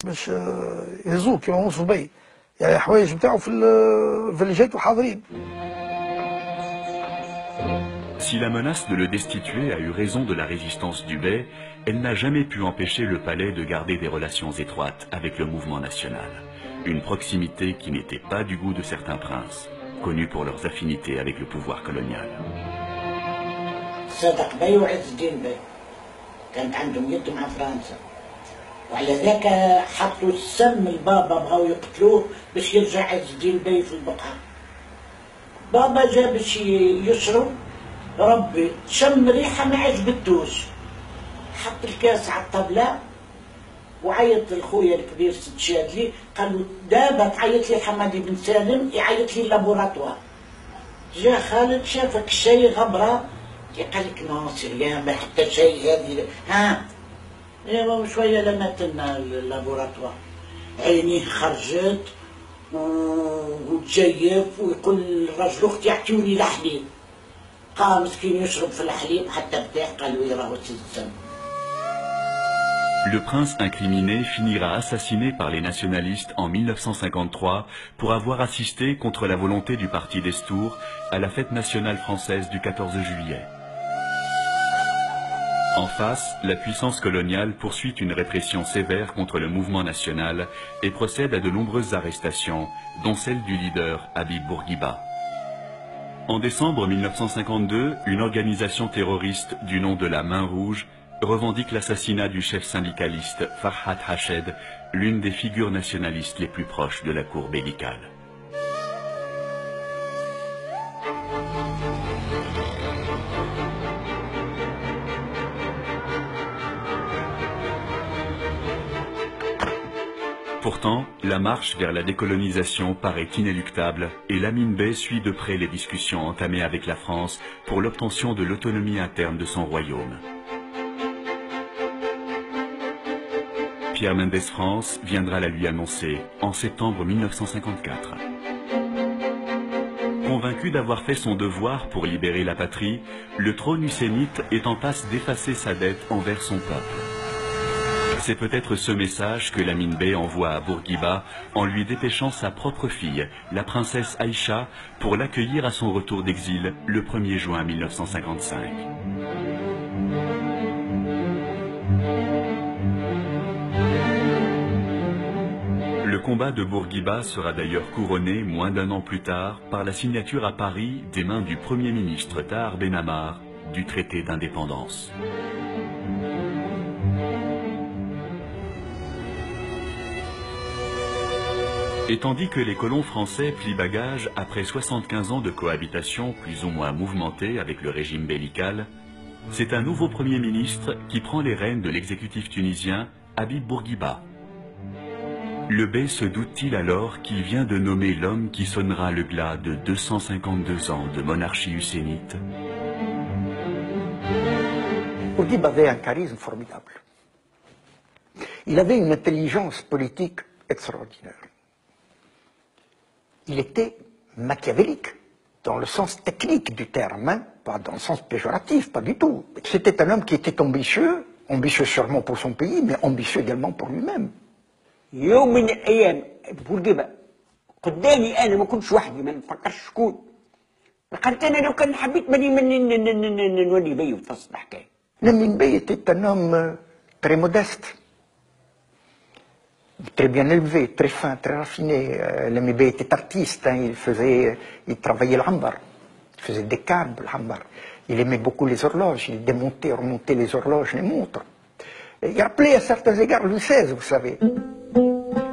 باش يهزوك يونسوا بي يعني الحوايج نتاعو في الجيت وحاضرين. Si la menace de le destituer a eu raison de la résistance du Bey, elle n'a jamais pu empêcher le palais de garder des relations étroites avec le mouvement national. Une proximité qui n'était pas du goût de certains princes, connus pour leurs affinités avec le pouvoir colonial. صدق بي وعز الدين بي كانت عندهم يد مع فرنسا، وعلى ذاك حطوا السم البابا بغاو يقتلوه باش يرجع عز الدين بي في البقعة. بابا جا باش يشرب، ربي شم ريحة ما عجبتوش، حط الكاس على الطبلة وعيط لخويا الكبير سيد شادلي، قال له دابا تعيط لي حمادي بن سالم يعيط لي اللابوراتوار. جا خالد شافك الشاي غبرة، قال لك نو سيريان ما حتى شيء هذه ها ايوا شويه لماتنا اللابوراتوار. عينيه خرجت وتجيف ويقول للراجل اختي اعطيوني الحليب. قام مسكين يشرب في الحليب حتى ارتاح، قالوا يراهو السم. Le prince incriminé finira assassiné par les nationalistes en 1953 pour avoir assisté contre la volonté du parti d'Estour à la fête nationale française du 14 juillet. En face, la puissance coloniale poursuit une répression sévère contre le mouvement national et procède à de nombreuses arrestations, dont celle du leader Habib Bourguiba. En décembre 1952, une organisation terroriste du nom de la Main Rouge revendique l'assassinat du chef syndicaliste Farhat Hached, l'une des figures nationalistes les plus proches de la cour bellicale. Pourtant, la marche vers la décolonisation paraît inéluctable et Lamine Bey suit de près les discussions entamées avec la France pour l'obtention de l'autonomie interne de son royaume. Pierre Mendès France viendra la lui annoncer en septembre 1954. Convaincu d'avoir fait son devoir pour libérer la patrie, le trône husseinite est en passe d'effacer sa dette envers son peuple. C'est peut-être ce message que Lamine Bey envoie à Bourguiba en lui dépêchant sa propre fille, la princesse Aïcha, pour l'accueillir à son retour d'exil le 1er juin 1955. Le combat de Bourguiba sera d'ailleurs couronné moins d'un an plus tard par la signature à Paris des mains du Premier ministre Tahar Ben Ammar du traité d'indépendance. Et tandis que les colons français plient bagages après 75 ans de cohabitation plus ou moins mouvementée avec le régime bellical, c'est un nouveau Premier ministre qui prend les rênes de l'exécutif tunisien, Habib Bourguiba. Le Bey se doute-t-il alors qu'il vient de nommer l'homme qui sonnera le glas de 252 ans de monarchie husseinite? Bourguiba avait un charisme formidable. Il avait une intelligence politique extraordinaire. Il était machiavélique, dans le sens technique du terme, hein, pas dans le sens péjoratif, pas du tout. C'était un homme qui était ambitieux sûrement pour son pays, mais ambitieux également pour lui-même. يوم من الأيام بورقيبة قدامي أنا ما كنتش وحدي، ما نفكرش شكون. قلت أنا لو كان حبيت ماني نولي بي وتصل الحكاية. Lamine Bey était un homme très modeste, très bien élevé, très fin, très raffiné. Lamine Bey était artiste, hein, il travaillait l'ambar, il faisait des câbles, l'ambar. Il aimait beaucoup les horloges, il démontait, remontait les horloges, les montres. Il rappelait à certains égards Louis XVI, vous savez.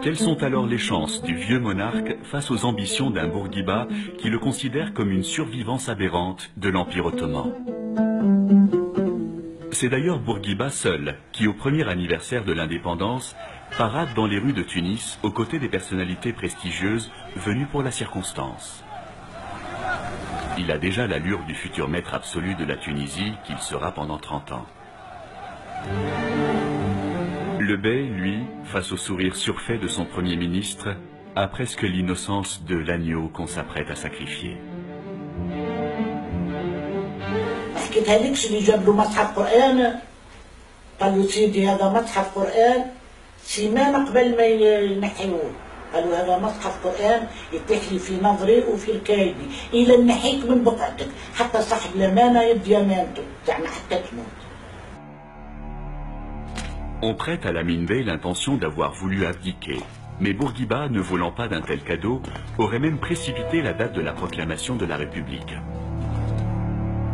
Quelles sont alors les chances du vieux monarque face aux ambitions d'un Bourguiba qui le considère comme une survivance aberrante de l'Empire ottoman? C'est d'ailleurs Bourguiba seul qui, au premier anniversaire de l'indépendance, parade dans les rues de Tunis aux côtés des personnalités prestigieuses venues pour la circonstance. Il a déjà l'allure du futur maître absolu de la Tunisie qu'il sera pendant 30 ans. Le Bey, lui, face au sourire surfait de son Premier ministre, a presque l'innocence de l'agneau qu'on s'apprête à sacrifier. حكيت هذيكش اللي جاب له مصحف قرآن، قال له سيدي هذا مصحف قرآن سيمانة قبل ما ينحيوه قالوا هذا مصحف قرآن يتيح لي في نظري وفي الكايدي إلى نحيك من بقعتك حتى صاحب الأمانة يدي أمانته زعما حتى تموت. On prête à Lamine Bey l'intention d'avoir voulu abdiquer, mais Bourguiba, ne voulant pas d'un tel cadeau, aurait même précipité la date de la proclamation de la République.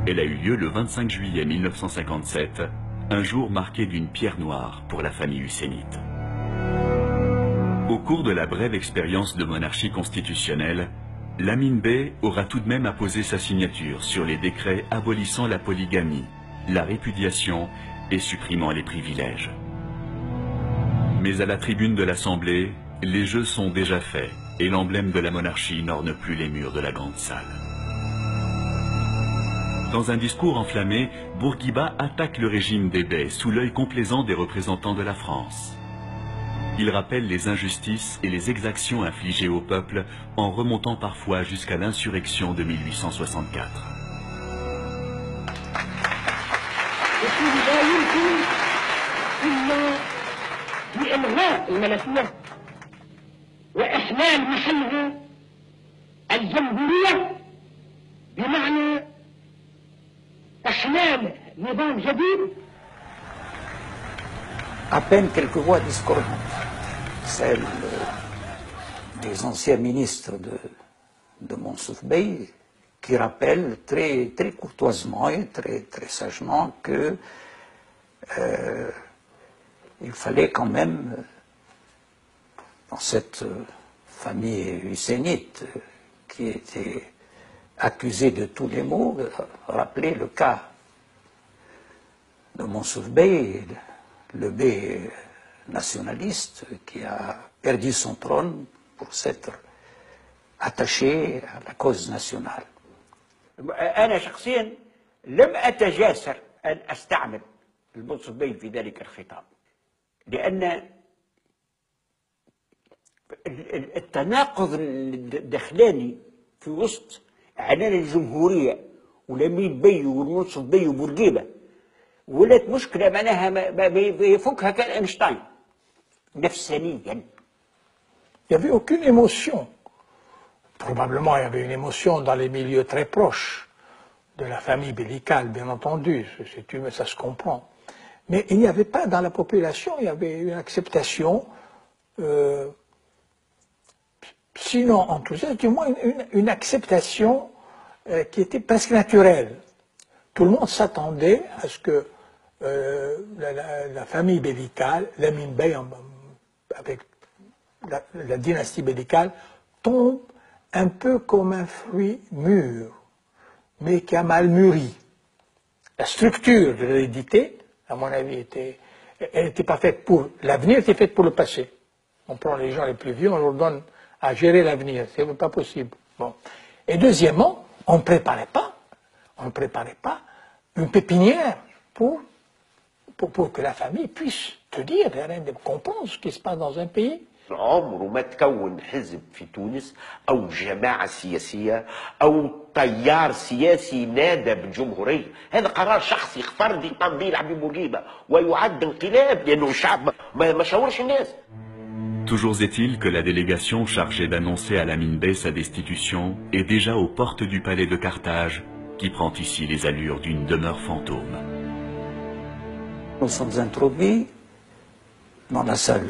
Elle a eu lieu le 25 juillet 1957, un jour marqué d'une pierre noire pour la famille husseinite. Au cours de la brève expérience de monarchie constitutionnelle, Lamine Bey aura tout de même apposé sa signature sur les décrets abolissant la polygamie, la répudiation et supprimant les privilèges. Mais à la tribune de l'Assemblée, les jeux sont déjà faits et l'emblème de la monarchie n'orne plus les murs de la grande salle. Dans un discours enflammé, Bourguiba attaque le régime des Beys sous l'œil complaisant des représentants de la France. Il rappelle les injustices et les exactions infligées au peuple en remontant parfois jusqu'à l'insurrection de 1864. بإلغاء الملكية وإحلال محلها الجمهورية بمعنى إحلال نظام جديد. À peine quelques voix discordantes, celles des anciens ministres de Mansour Bey, qui rappellent très courtoisement et très sagement que il fallait quand même, dans cette famille husseinite qui était accusée de tous les maux, rappeler le cas de Mansour Bey, le bey nationaliste qui a perdu son trône pour s'être attaché à la cause nationale. أنا شخصيا لم أتجاسر أن أستعمل المنصف بي في ذلك الخطاب، لأن التناقض الداخلاني في وسط إعلان الجمهورية ولمين بي والمنصف بي وبورقيبة ولات مشكلة معناها يفكها كان أينشتاين نفسانيا. Il n'y avait aucune émotion. Probablement, il y avait une émotion dans les milieux très proches de la famille bellicale, bien entendu, ça se comprend. Mais il n'y avait pas dans la population, il y avait une acceptation, sinon enthousiaste, du moins une acceptation qui était presque naturelle. Tout le monde s'attendait à ce que la famille bellicale, Lamine Bey, avec la dynastie bellicale, tombe un peu comme un fruit mûr, mais qui a mal mûri. La structure de l'hérédité, à mon avis, elle n'était pas faite pour l'avenir, elle était faite pour le passé. On prend les gens les plus vieux, on leur donne à gérer l'avenir, c'est pas possible. Bon. Et deuxièmement, on ne préparait pas une pépinière pour que la famille puisse te dire, comprendre ce qui se passe dans un pays. عمره ما تكون حزب في تونس أو جماعة سياسية أو تيار سياسي نادى بالجمهورية. هذا قرار شخصي فردي قام به العبيد بورقيبة ويعد انقلاب لأنه الشعب ما شاورش الناس. Toujours est-il que la délégation chargée d'annoncer à Lamine Bey sa destitution est déjà aux portes du palais de Carthage, qui prend ici les allures d'une demeure fantôme. Nous sommes introduits dans la salle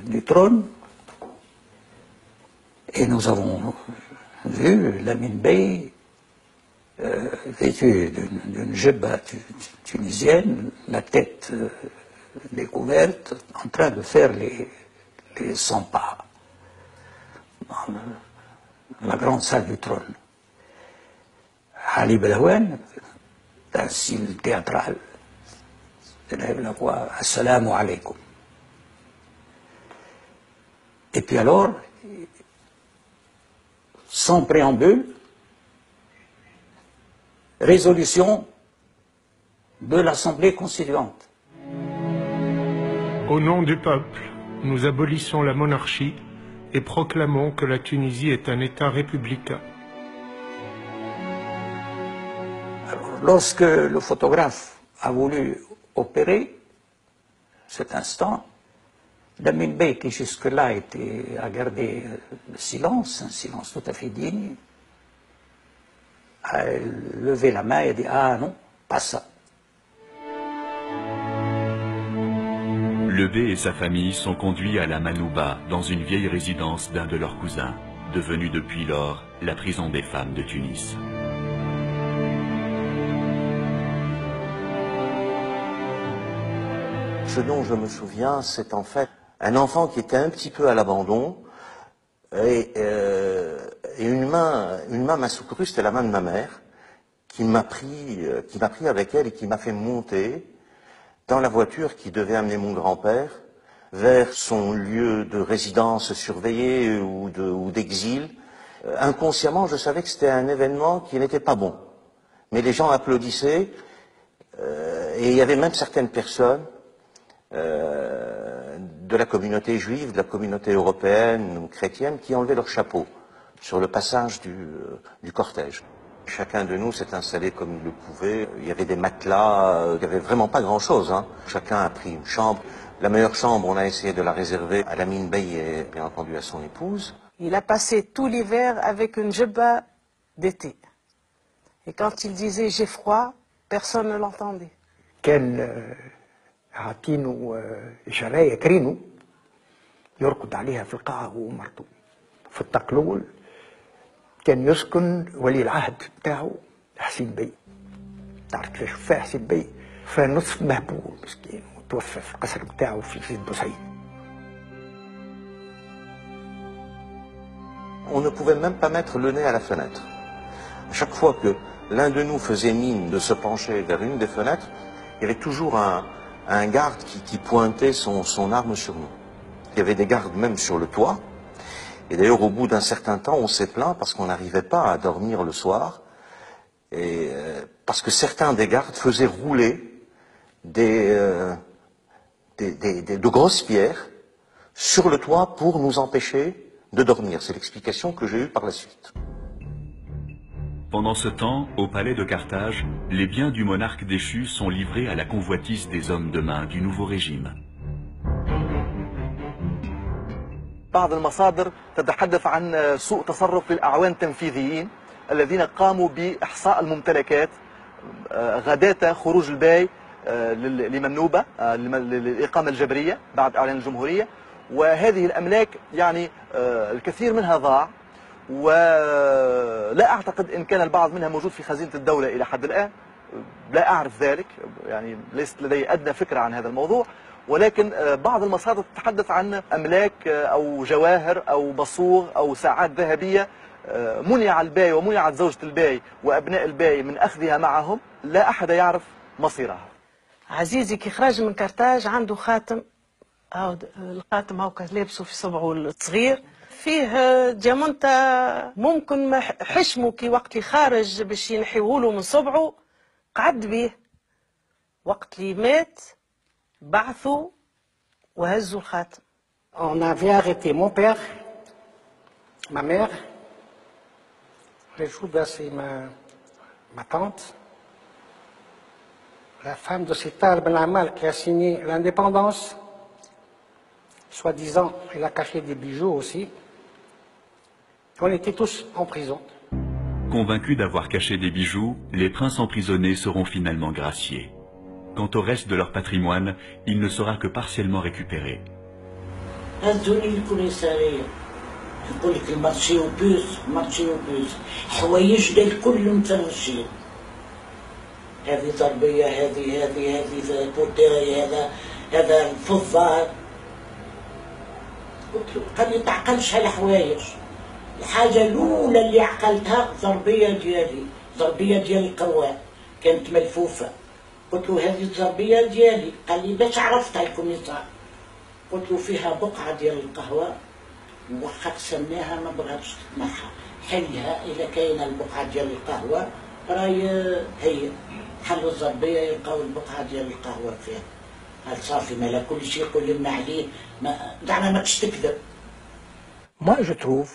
du trône et nous avons vu Lamine Bey vêtu d'une jebba tunisienne, la tête découverte, en train de faire les 100 pas dans la grande salle du trône. Ali Belhaouen, d'un style théâtral, élève la voix « Assalamu alaikum ». Et puis alors, sans préambule, résolution de l'Assemblée constituante. Au nom du peuple, nous abolissons la monarchie et proclamons que la Tunisie est un État républicain. Alors, lorsque le photographe a voulu opérer cet instant, Lamine Bey, qui jusque-là a gardé le silence, un silence tout à fait digne, a levé la main et a dit « Ah non, pas ça ». Le Bey et sa famille sont conduits à la Manouba, dans une vieille résidence d'un de leurs cousins, devenue depuis lors la prison des femmes de Tunis. Ce dont je me souviens, c'est en fait un enfant qui était un petit peu à l'abandon et une main m'a secouru, c'était la main de ma mère, qui m'a pris avec elle et qui m'a fait monter dans la voiture qui devait amener mon grand-père vers son lieu de résidence surveillée ou d'exil. Inconsciemment, je savais que c'était un événement qui n'était pas bon. Mais les gens applaudissaient et il y avait même certaines personnes de la communauté juive, de la communauté européenne ou chrétienne qui enlevaient leur chapeau sur le passage du cortège. Chacun de nous s'est installé comme il le pouvait. Il y avait des matelas, il n'y avait vraiment pas grand-chose, hein. Chacun a pris une chambre. La meilleure chambre, on a essayé de la réserver à Lamine Bey et bien entendu à son épouse. Il a passé tout l'hiver avec une jubba d'été. Et quand il disait « j'ai froid », personne ne l'entendait. كان عاطينه شراية كرينو يرقد عليها في القاعة هو ومرته. في التقلول كان يسكن ولي العهد بتاعه حسين بي. تعرف كيفاش وفاه حسين بي؟ فنصف مهبول مسكين وتوفى في القصر بتاعه في سيد بوسعيد. On ne pouvait même pas mettre le nez à la fenêtre. À chaque fois que l'un de nous faisait mine de se pencher vers une des fenêtres, il y avait toujours un garde qui pointait son arme sur nous. Il y avait des gardes même sur le toit. Et d'ailleurs, au bout d'un certain temps, on s'est plaint parce qu'on n'arrivait pas à dormir le soir. Et parce que certains des gardes faisaient rouler de grosses pierres sur le toit pour nous empêcher de dormir. C'est l'explication que j'ai eue par la suite. Pendant ce temps, au palais de Carthage, les biens du monarque déchu sont livrés à la convoitise des hommes de main du nouveau régime. بعض المصادر تتحدث عن سوء تصرف للأعوان التنفيذيين الذين قاموا بإحصاء الممتلكات غداة خروج الباي لمنوبة للإقامة الجبرية بعد إعلان الجمهورية. وهذه الأملاك يعني الكثير منها ضاع ولا أعتقد إن كان البعض منها موجود في خزينة الدولة إلى حد الآن. لا أعرف ذلك، يعني ليست لدي أدنى فكرة عن هذا الموضوع، ولكن بعض المصادر تتحدث عن أملاك أو جواهر أو بصور أو ساعات ذهبية منع الباي ومنعت زوجة الباي وأبناء الباي من أخذها معهم، لا أحد يعرف مصيرها. عزيزي كي خرج من كرتاج عنده خاتم، الخاتم هاو كان لابسه في صبعه الصغير، فيه ديامونتا ممكن ما حشمه كي وقت اللي خارج باش ينحيوهوله من صبعه قعد به. وقت اللي مات بعثوا وهزوا الخاتم. On avait arrêté mon père, ma mère, les Joudas, c'est ma tante, la femme de Sitar Ben Amal qui a signé l'indépendance. Soi-disant, il a caché des bijoux aussi. On était tous en prison. Convaincus d'avoir caché des bijoux, les princes emprisonnés seront finalement graciés. Quant au reste de leur patrimoine, il ne sera que partiellement récupéré. يقول لك المارشي وبوس مارشي وبوس حوايج الكل مترشين. هذه ضربية، هذه بوتيري، هذا الفضة. قلت له قال لي تعقلش هالحوايج. الحاجة الأولى اللي عقلتها ضربية ديالي، ضربية ديال القروان كانت ملفوفة. قلت له هذه الضربية ديالي. قال لي باش عرفتها الكوميسار؟ قلت له فيها بقعة ديال القهوة وخا تسميها ما بغاتش تتنحى، حلها إذا كاينة البقعة ديال القهوة راهي هي حلوا الزربية يلقاو البقعة ديال القهوة فيها. هاد صافي مالا كل شيء يقول لنا عليه زعما ماكش تكذب. Moi je trouve